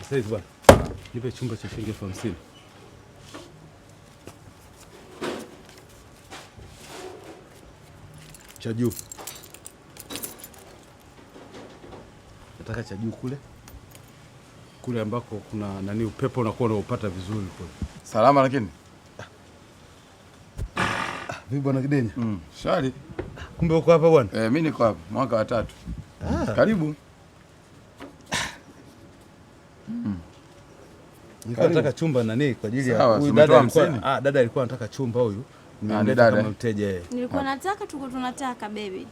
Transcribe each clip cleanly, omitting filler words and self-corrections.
Sasa bwana. Nipe chumba cha shilingi 50,000. Cha juu. Nataka cha juu kule ambako kuna nani upepo unakuwa unaupata vizuri kule. Salama lakini. Vipi bwana Kidenya? Shari. Kumbe uko hapa bwana? Mimi niko hapa mwaka wa 3. Karibu. Nataka chumba nani kwa ajili ya huyu dada alikuwa dada alikuwa anataka chumba huyu. Nimemleta kama mteja yeye. Nilikuwa nataka tunataka baby.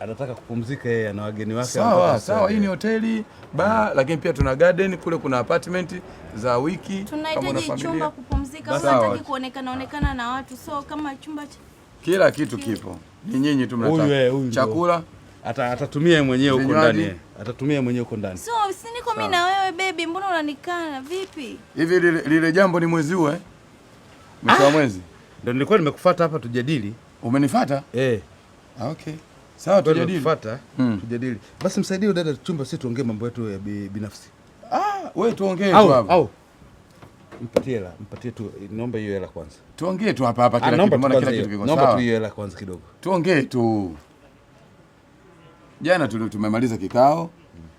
Anataka kupumzika yeye na wageni wake. Sawa, hii ni hoteli, bar, lakini pia tuna garden, kule kuna apartment za wiki. Tunahitaji chumba kupumzika, hataki kuonekana na watu. So kama chumba kila kitu kipo. Ni nyinyi tu mnataka. Chakula atatumia mwenyewe huko ndani. Atatumia mwenyewe huko ndani. So si niko mimi na wewe baby, mbona unanikana vipi? Hivi lile jambo ni mwezi huu Mwisho wa mwezi. Ndio nilikuwa nimekufuata hapa tujadili. Umenifuata? Okay. Sawa, tujadili. Tujadili. Basi msaidie dada chumba, sisi tuongee mambo yetu ya binafsi. Wewe tuongee tu hapa. Au. Mpatie tu, naomba hiyo hela kwanza. Tuongee tu hapa kila kitu, mbona kila kitu kiko sawa. Naomba tu hiyo hela kwanza kidogo. Tuongee tu. Jana tumemaliza kikao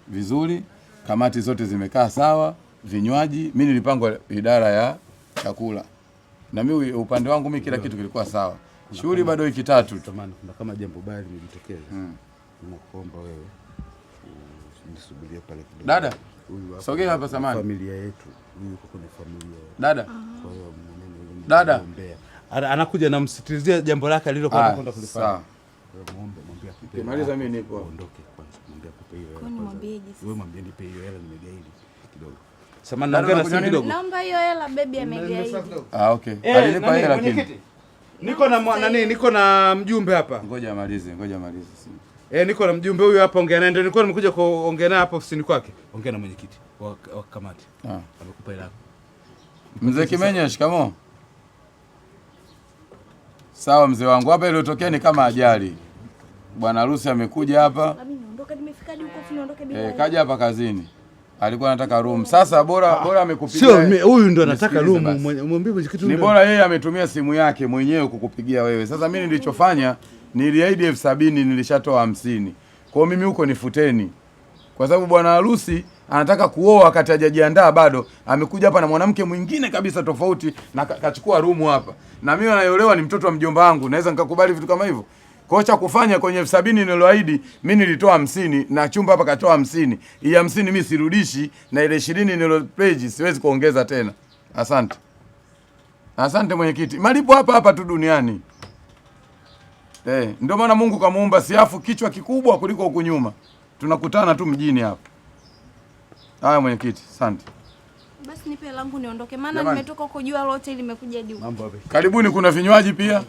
vizuri, kamati zote zimekaa sawa, vinywaji, mimi nilipangwa idara ya chakula. Na mimi upande wangu mimi kila kitu kilikuwa sawa. Shughuli bado wiki 3 tu. Tamani kuna kama jambo baya limejitokeza. Nakuomba wewe nisubirie pale kidogo. Dada, sogea hapa samani. Familia yetu, huyu yuko kwenye familia. Dada. Kwa hiyo dada anakuja na msitilizia jambo lake alilokuwa kwenda kulifanya. Sawa. Mwambie akupe. Maliza mimi nipo. Ondoke kwanza. Mwambie akupe hiyo hela. Kwani mwambieje sasa? Wewe mwambie nipe hiyo hela, nimegaidi kidogo. Samani naongea na simu kidogo. Naomba hiyo hela baby amegaidi. Okay. Alinipa hela lakini. Niko na niko na mjumbe hapa. Ngoja amalize. Niko na mjumbe huyu hapa, ongea naye. Ndio nilikuwa nimekuja kuongea naye hapa ofisini kwake. Ongea na mwenyekiti wa kamati. Amekupa hela. Mzee Kimenya, shikamoo. Sawa mzee wangu, hapa iliyotokea ni kama ajali. Bwana harusi amekuja hapa. Mimi naondoka, nimefika huko afu naondoka bila. Kaja hapa kazini. Alikuwa anataka room. Sasa bora amekupigia. Sio huyu ndo anataka room, mwambie mwenyekiti. Ni bora yeye ametumia simu yake mwenyewe kukupigia wewe. Sasa mimi nilichofanya niliahidi 70,000, nilishatoa 50. Kwa mimi huko nifuteni. Kwa sababu bwana harusi anataka kuoa wakati hajajiandaa bado. Amekuja hapa na mwanamke mwingine kabisa tofauti na kachukua room hapa. Na mimi nayolewa ni mtoto wa mjomba wangu. Naweza nikakubali vitu kama hivyo? Kwa cha kufanya kwenye 70,000 niloahidi, mimi nilitoa 50 na chumba hapa katoa 50. Hii 50 mimi sirudishi na ile 20 nilopledge siwezi kuongeza tena. Asante. Asante mwenyekiti. Malipo hapa tu duniani. Ndio maana Mungu kamuumba siafu kichwa kikubwa kuliko huku nyuma. Tunakutana tu mjini hapa. Haya mwenyekiti, asante. Basi nipe hela yangu niondoke, maana nimetoka huko jua lote limekuja juu. Karibuni, kuna vinywaji pia.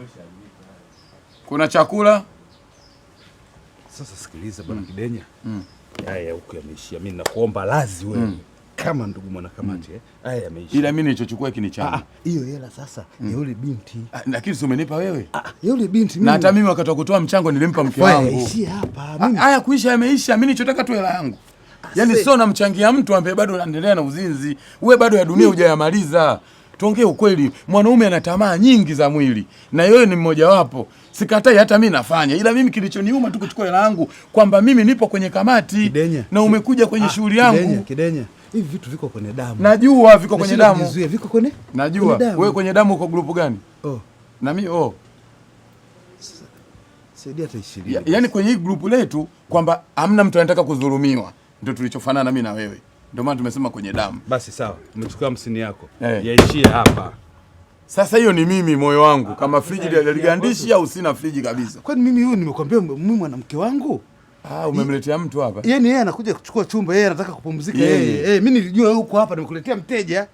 Kuna chakula. Sasa sikiliza bwana Kidenya. Haya huko yameishia. Mimi nakuomba lazi wewe. Kama ndugu mwanakamati haya yameishia. Ila mimi nilichochukua hiki ni changu. Hiyo hela sasa ya yule binti. Lakini si umenipa wewe? Yule binti mimi. Na hata mimi wakati wa kutoa mchango nilimpa mke wangu. Yaishia hapa. Mimi haya kuisha yameisha. Mimi nilichotaka tu hela yangu. Yaani sio namchangia mtu ambaye bado anaendelea na uzinzi. Wewe bado ya dunia hujayamaliza. Tuongee ukweli, mwanaume ana tamaa nyingi za mwili na yeye ni mmoja wapo. Sikatai, hata mimi nafanya. Ila mimi kilichoniuma tu kuchukua hela yangu kwamba mimi nipo kwenye kamati Kidenya, na umekuja kwenye shughuli yangu. Kidenya, hivi vitu viko kwenye damu. Najua viko kwenye damu. Viko kwenye? Najua. Wewe kwenye damu uko grupu gani? Na mimi saidia hata 20. Yaani kwenye hii grupu letu kwamba hamna mtu anataka kudhulumiwa. Ndio tulichofanana mimi na wewe. Ndio maana tumesema kwenye damu. Basi sawa, umechukua 50 yako. Yaishie hapa. Sasa hiyo ni mimi moyo wangu. Kama friji ligandishi au sina friji kabisa. Kwani mimi huyu nimekwambia mimi mwanamke wangu? Umemletea mtu hapa. Yaani yeye anakuja kuchukua chumba, yeye anataka kupumzika yeye. Mimi nilijua huko hapa nimekuletea mteja.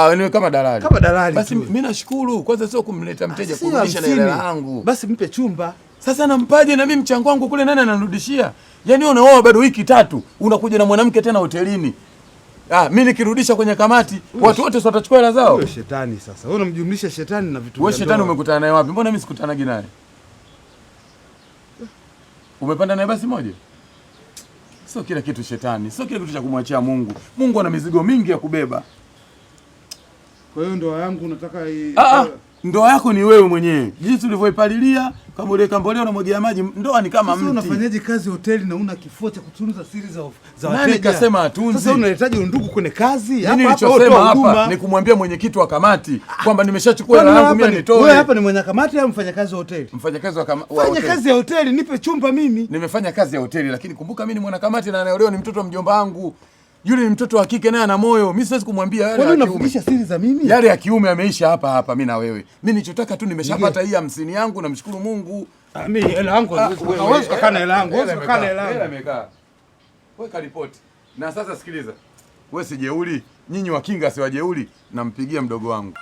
Wewe kama dalali. Kama dalali. Basi mimi nashukuru. Kwanza sio kumleta mteja, kurudisha na hela yangu. Basi mpe chumba. Sasa nampaje na mimi mchango wangu kule nani ananirudishia? Yaani unaoa bado wiki 3, unakuja na mwanamke tena hotelini. Mimi nikirudisha kwenye kamati, watu wote watachukua hela zao. Wewe shetani sasa. Wewe unamjumlisha shetani na vitu. Wewe shetani umekutana naye wapi? Mbona mimi sikutanagi naye? Umepanda naye basi moja? Sio kila kitu shetani, sio kila kitu cha kumwachia Mungu. Mungu ana mizigo mingi ya kubeba. Kwa hiyo ndoa yangu unataka ndoa yako ni wewe mwenyewe. Jinsi ulivyoipalilia, kama ile kamboleo unamwagia maji, ndoa ni kama mti. Sasa unafanyaje kazi hoteli na una kifua cha kutunza siri za wateja? Nani kasema atunzi? Sasa unahitaji ndugu kwenye kazi? Mimi nilichosema hapa ni kumwambia mwenyekiti wa kamati kwamba nimeshachukua hela yangu mimi nitoe. Wewe hapa ni mwenye kamati au mfanyakazi wa hoteli? Mfanyakazi wa kamati. Fanya kazi ya hoteli, nipe chumba mimi. Nimefanya kazi ya hoteli lakini kumbuka mimi ni mwana kamati na anaolewa ni mtoto wa mjomba wangu. Yule ni mtoto wa kike naye ana moyo. Mimi siwezi kumwambia yale ya kiume. Wewe unafugisha siri za mimi? Yale ya kiume ameisha hapa mimi na wewe. Mimi nilichotaka tu nimeshapata hii 50 yangu, namshukuru Mungu. Mimi hela yangu hawezi kukaa na hela yangu. Hawezi kukaa na hela yangu. Hela imekaa. Weka ripoti. Na sasa sikiliza. Wewe si jeuri, nyinyi wakinga si wajeuri, nampigia mdogo wangu.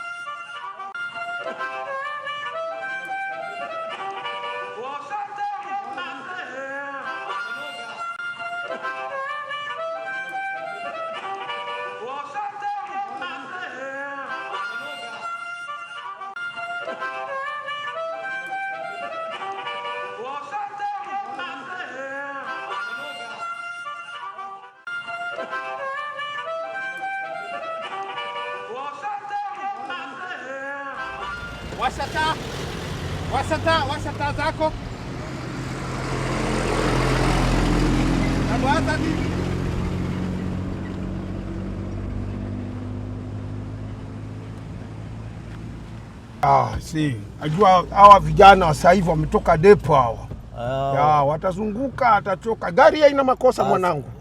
Washa taa zako. Nabaza nini? Ajua hawa vijana wa sasa hivi wametoka depo hawa. Ya, watazunguka atachoka. Gari haina makosa mwanangu.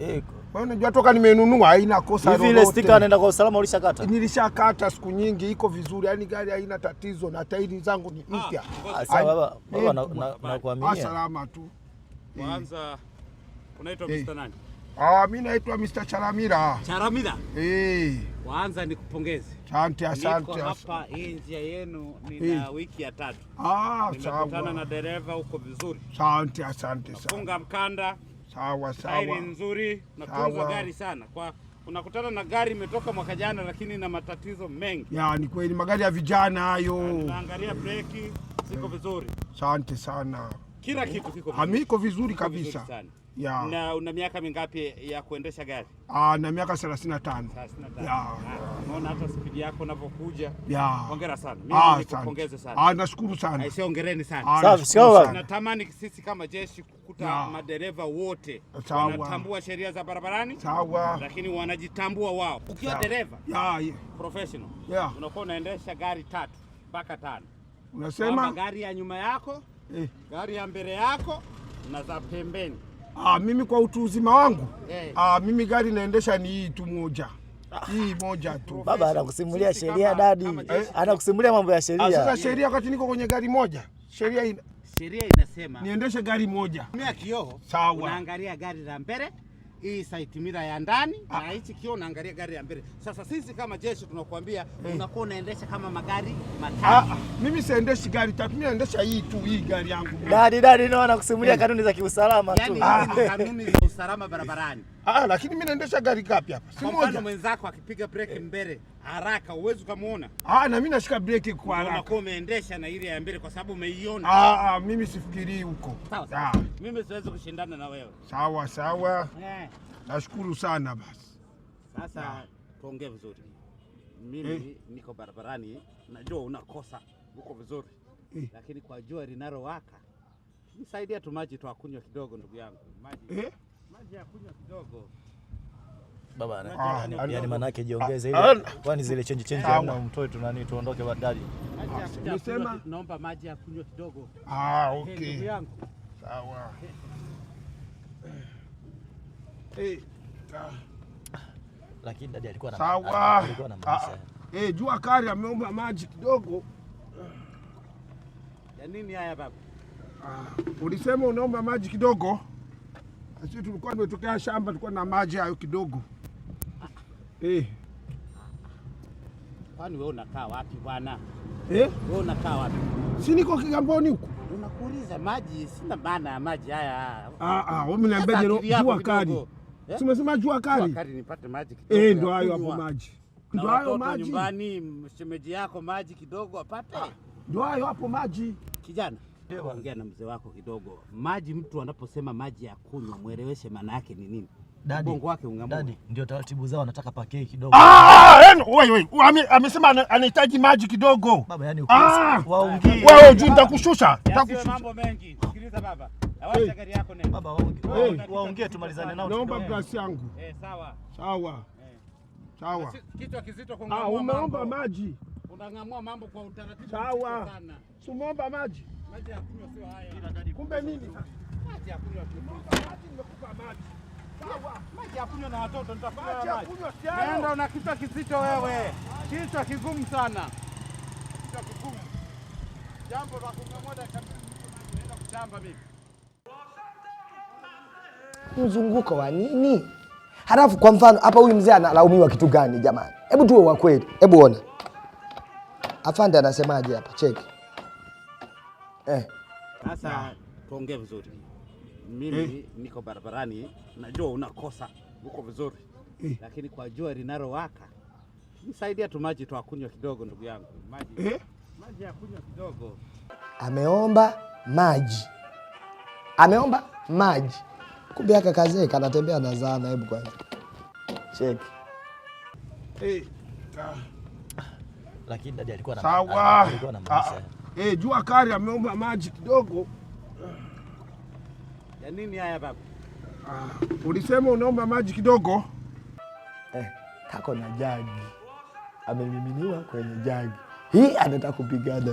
Wewe unajua toka nimenunua haina kosa lolote. Hivi ile sticker anaenda kwa usalama ulishakata? Nilishakata siku nyingi, iko vizuri. Yaani gari haina tatizo na tairi zangu ni mpya. Sawa baba, nakuaminia. Salama tu. Kwanza unaitwa Mr. nani? Mimi naitwa Mr. Charamira. Charamira? Kwanza nikupongeze. Asante. Niko hapa njia yenu nina wiki ya 3. Sawa. Nimekutana na dereva uko vizuri. Asante sana. Funga mkanda. Sawa. Tairi nzuri, natunza gari sana. Kwa unakutana na gari imetoka mwaka jana lakini na matatizo mengi. Ya, ni kweli magari ya vijana hayo. Naangalia breki ziko vizuri. Asante sana. Kila kitu kiko vizuri. Amiko vizuri kabisa. Ya. Na una miaka mingapi ya kuendesha gari? Na miaka 35. Ya. Unaona hata spidi yako unavyokuja. Ya. Hongera sana. Mimi nikupongeze sana. Nashukuru sana. Aisee, hongereni sana. Sawa. Natamani sisi kama jeshi kukuta madereva wote wanatambua sheria za barabarani. Sawa. Lakini wanajitambua wao. Ukiwa dereva professional, unakuwa unaendesha gari 3 mpaka 5. Unasema gari ya nyuma yako, gari ya mbele yako na za pembeni. Mimi kwa utu uzima wangu mimi gari naendesha ni hii tu moja. Hii moja tu. Baba anakusimulia sheria dadi. Anakusimulia mambo ya sheria. Sasa sheria wakati niko kwenye gari moja. Sheria inasema niendeshe gari moja. Tumia kioo. Unaangalia gari la mbele, hii side mirror ya ndani na hichi kioo unaangalia gari ya mbele. Sasa sisi kama jeshi tunakuambia unakuwa unaendesha kama magari matatu. Mimi siendeshi gari tatu, mimi naendesha hii tu, hii gari yangu. Dadi no anakusimulia kanuni za kiusalama tu. Yaani hizi kanuni za usalama barabarani. Lakini mimi naendesha gari gapi hapa? Si moja. Kwa mwenzako akipiga breki mbele haraka uwezi kumuona. Na mimi nashika breki kwa haraka. Unakuwa umeendesha na ile ya mbele kwa sababu umeiona. Mimi sifikiri huko. Sawa. Mimi siwezi kushindana na wewe. Sawa. Nashukuru sana basi. Sasa tuongee vizuri. Mimi niko barabarani, najua unakosa uko vizuri. Lakini kwa jua linalowaka, nisaidia tu maji tu akunywa kidogo ndugu yangu. Maji ya kunywa kidogo. Baba yani manake jiongeze ile. Kwani zile change na mtoe tu nani tuondoke badali. Nisema naomba maji ya kunywa kidogo. Okay. Ndugu yangu. Sawa. Lakini dadi alikuwa na maisha. Jua kali ameomba maji kidogo. Ya nini haya baba? Ulisema unaomba maji kidogo. Sisi tulikuwa tumetokea shamba, tulikuwa na maji hayo kidogo. Kwani wewe unakaa wapi bwana? Wewe unakaa wapi? Si niko Kigamboni huko. Unakuuliza maji, sina maana ya maji haya. Wewe mniambia jua kali. Tumesema jua kali. Jua kali nipate maji kidogo. Ndio hayo hapo maji. Ndio hayo maji. Nyumbani shemeji yako maji kidogo apate. Ndio hayo hapo maji. Kijana, ongea na mzee wako kidogo. Maji, mtu anaposema maji ya kunywa mueleweshe maana yake ni nini? Bongo wake ungamua. Dadi, ndio taratibu zao, anataka pakei kidogo. Wewe amesema anahitaji maji kidogo. Baba, yani waongee. Wewe juu nitakushusha. Mambo mengi. Sikiliza baba. Awacha gari yako nenda. Baba, waongee tumalizane nao. Naomba glasi yangu. Sawa. Sawa. Sawa. Kichwa kizito kungamua. Umeomba maji. Unangamua mambo kwa utaratibu sana. Si umeomba maji? Maji ya kunywa sio haya. Kumbe nini sasa? Maji ya kunywa. Maji nimekupa maji. Sawa. Maji ya kunywa na watoto nitakunywa maji. Maji ya kunywa sio. Nenda una kichwa kizito wewe. Kichwa kigumu sana. Kichwa kigumu. Jambo la kungamua dakika naenda kuchamba mimi. Mzunguko wa nini? Halafu kwa mfano hapa huyu mzee analaumiwa kitu gani jamani? Hebu tuwe wa kweli. Hebu ona. Afande anasemaje hapa? Cheki. Sasa tuongee vizuri. Mimi niko barabarani, najua unakosa uko vizuri. Lakini kwa jua linalowaka, nisaidia tu maji tuakunywa kidogo ndugu yangu. Maji ya kunywa kidogo. Ameomba maji. Ameomba maji. Kumbe haka kazee kanatembea na zana. Hebu kwanza. Cheki. Lakini dadi alikuwa na maanisha. Jua kali ameomba maji kidogo. Ya nini haya baba? Ulisema unaomba maji kidogo? Kako na jagi. Amemiminiwa kwenye jagi. Hii anataka kupigana.